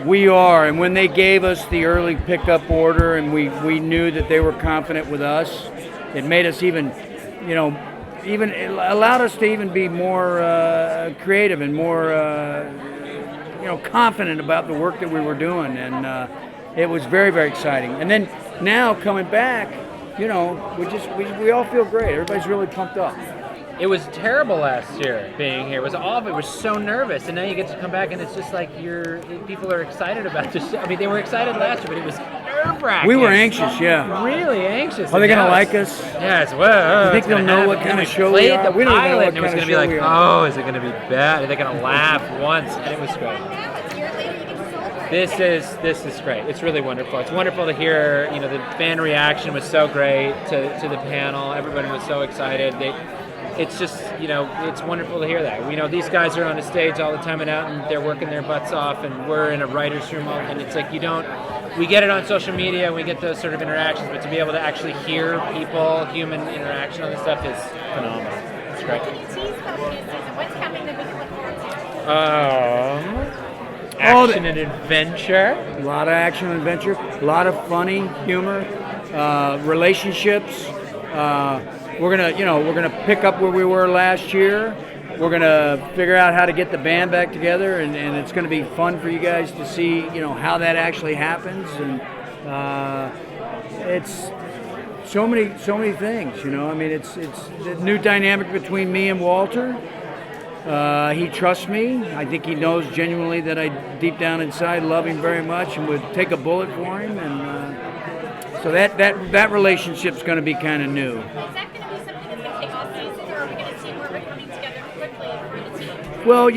We are, and when they gave us the early pickup order and we knew that they were confident with us, it made us even, even it allowed us to even be more creative and more, confident about the work that we were doing, and it was very, very exciting. And then now coming back, we all feel great. Everybody's really pumped up. It was terrible last year being here. It was awful. We were so nervous, and now you get to come back, and it's just like people are excited about this. I mean, they were excited last year, but it was nerve-wracking. We were anxious, yeah. Really anxious. Are they going to like us? Yes. Well, you think they'll know what kind of show we are? We don't even know what kind of show we are. It was going to be like, oh, is it going to be bad? Are they going to laugh once? And it was great. This is great. It's really wonderful. It's wonderful to hear. The fan reaction was so great to the panel. Everybody was so excited. It's just, it's wonderful to hear that. These guys are on a stage all the time and out, and they're working their butts off, and we're in a writer's room, and it's like we get it on social media, and we get those sort of interactions, but to be able to actually hear people, human interaction on this stuff is phenomenal. It's great. What's coming that we can look forward to? Action and adventure. A lot of action and adventure. A lot of funny humor, relationships. We're gonna pick up where we were last year. We're gonna figure out how to get the band back together, and it's gonna be fun for you guys to see, how that actually happens. And it's so many things. I mean, it's the new dynamic between me and Walter. He trusts me. I think he knows genuinely that I, deep down inside, love him very much and would take a bullet for him. And so that relationship's going to be kind of new. Is that going to be something that's going to take all season, or are we going to see more of it coming together quickly for the team? Well,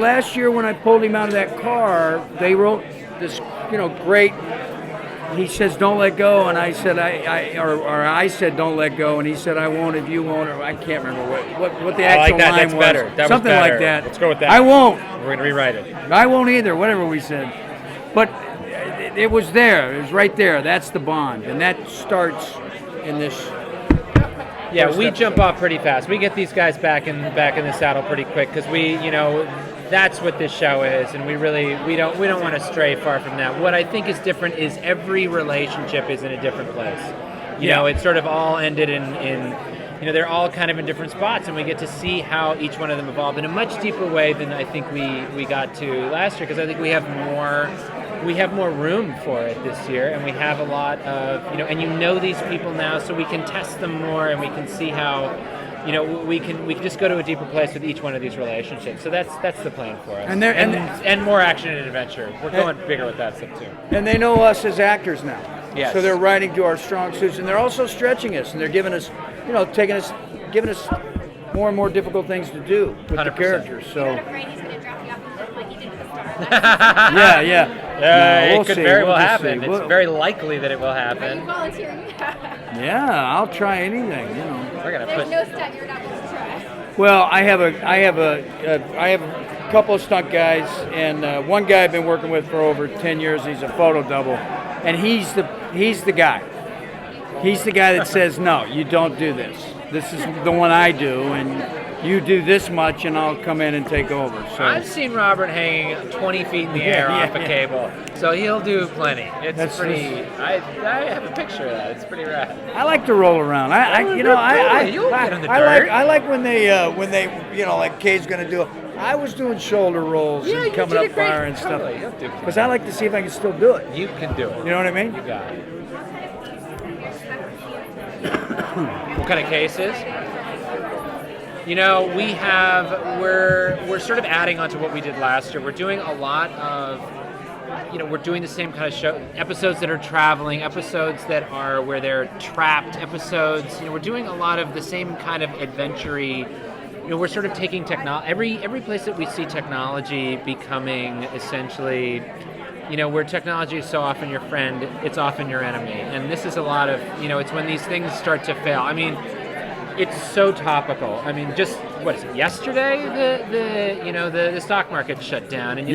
last year when I pulled him out of that car, they wrote this, great. He says, "Don't let go," and I said, I said, "Don't let go," and he said, "I won't if you won't." Or I can't remember what the actual line That's was. better. That Something was better. like that. Let's go with that. I won't. We're going to rewrite it. I won't either. Whatever we said, but it was there. It was right there. That's the bond, and that starts in this. Yeah, we jump off pretty fast. We get these guys back in the saddle pretty quick because that's what this show is, and we don't want to stray far from that. What I think is different is every relationship is in a different place. It sort of all ended in they're all kind of in different spots, and we get to see how each one of them evolved in a much deeper way than I think we got to last year, because I think we have more room for it this year, and we have a lot of and these people now, so we can test them more, and we can see how we can just go to a deeper place with each one of these relationships. So that's the plan for us. And more action and adventure. We're going bigger with that stuff too. And they know us as actors now. Yes. So they're writing to our strong suits, and they're also stretching us, and they're giving us, giving us more and more difficult things to do with 100%. The characters. So. You're not afraid he's going to drop you off the cliff like he did with the Stars? Yeah. No, it could very well happen. It's very likely that it will happen. Are you volunteering? Yeah, I'll try anything. We're gonna There's no stunt you're not willing to try. Well, I have a couple of stunt guys, and one guy I've been working with for over 10 years. He's a photo double, and he's the guy. He's the guy that says, "No, you don't do this. This is the one I do, and you do this much, and I'll come in and take over." So I've seen Robert hanging 20 feet in the air off a cable, so he'll do plenty. It's pretty. I have a picture of that. It's pretty rad. I like to roll around. I like when they like Cade's gonna do it. I was doing shoulder rolls and coming up fire and stuff. Because I like to see if I can still do it. You can do it. You know what I mean? You got it. What kind of cases? We're sort of adding on to what we did last year. We're doing a lot of, we're doing the same kind of show, episodes that are traveling, episodes that are where they're trapped, episodes, we're doing a lot of the same kind of adventure-y. We're sort of taking every place that we see technology becoming essentially, where technology is so often your friend, it's often your enemy. And this is a lot of, it's when these things start to fail. I mean, it's so topical. I mean, just what is it? Yesterday, the stock market shut down, and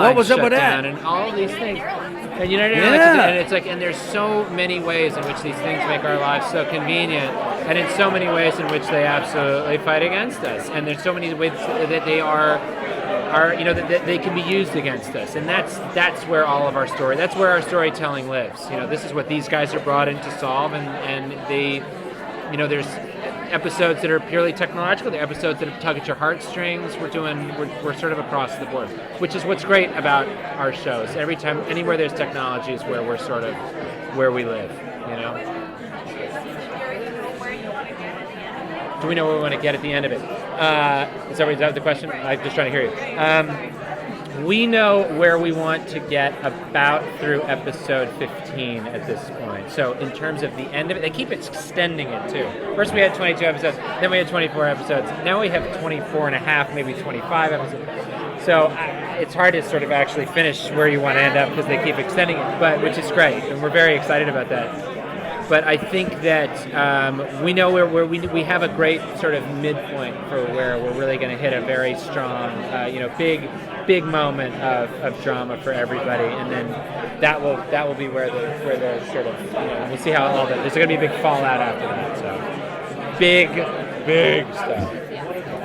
what was up with that? And all these things, and and it's like, and there's so many ways in which these things make our lives so convenient, and in so many ways in which they absolutely fight against us. And there's so many ways that they are are, that they can be used against us, and that's where all of our story, that's where our storytelling lives. This is what these guys are brought in to solve, and they, there's episodes that are purely technological, there are episodes that tug at your heartstrings. We're sort of across the board, which is what's great about our shows. Every time, anywhere there's technology is where we're sort of where we live. Do we know where we want to get at the end of it? Is that the question? I'm just trying to hear you. We know where we want to get about through episode 15 at this point. So in terms of the end of it, they keep extending it too. First we had 22 episodes, then we had 24 episodes. Now we have 24 and a half, maybe 25 episodes. So it's hard to sort of actually finish where you want to end up because they keep extending it, which is great, and we're very excited about that. But I think that we know where we have a great sort of midpoint for where we're really going to hit a very strong, big moment of drama for everybody, and then that will be where the sort of we'll see how all that. There's going to be a big fallout after that. So big stuff.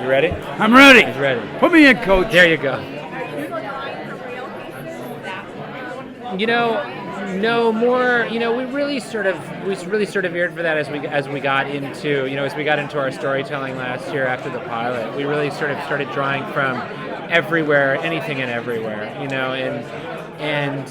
You ready? I'm ready. He's ready. Put me in, coach. There you go. No more. We really sort of veered for that as we got into our storytelling last year after the pilot. We really sort of started drawing from everywhere, anything and everywhere, and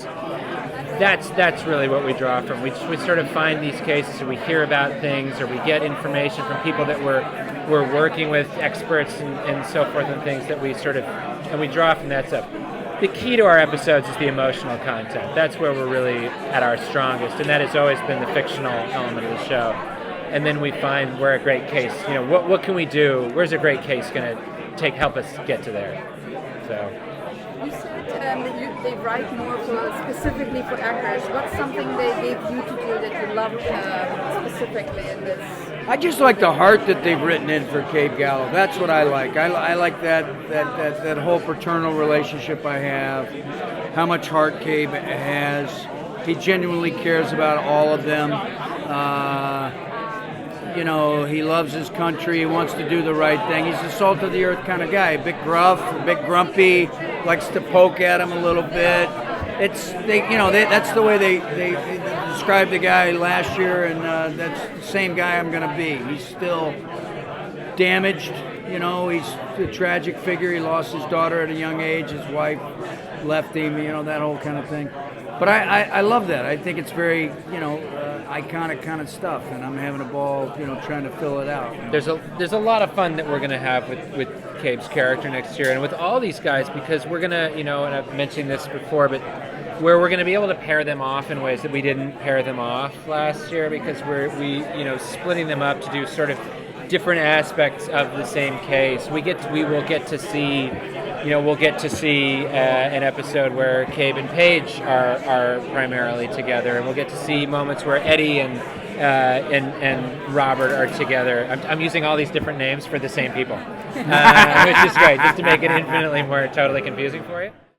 that's really what we draw from. We sort of find these cases, or we hear about things, or we get information from people that we're working with, experts and so forth, and things that we draw from that stuff. The key to our episodes is the emotional content. That's where we're really at our strongest, and that has always been the fictional element of the show. And then we find where a great case, what can we do? Where's a great case going to help us get to there? So. You said that they write more specifically for actors. What's something they gave you to do that you loved specifically in this? I just like the heart that they've written in for Cabe Gallo. That's what I like. I like that whole paternal relationship I have, how much heart Cabe has. He genuinely cares about all of them. He loves his country. He wants to do the right thing. He's a salt of the earth kind of guy. A bit gruff, a bit grumpy, likes to poke at him a little bit. That's the way they described the guy last year, and that's the same guy I'm going to be. He's still damaged. He's a tragic figure. He lost his daughter at a young age. His wife left him. That whole kind of thing. But I love that. I think it's very iconic kind of stuff, and I'm having a ball trying to fill it out. There's a lot of fun that we're going to have with Cabe's character next year, and with all these guys, because we're going to, and I've mentioned this before, but where we're going to be able to pair them off in ways that we didn't pair them off last year, because we splitting them up to do sort of different aspects of the same case. We will get to see an episode where Cabe and Paige are primarily together, and we'll get to see moments where Eddie and Robert are together. I'm using all these different names for the same people, which is great, just to make it infinitely more totally confusing for you.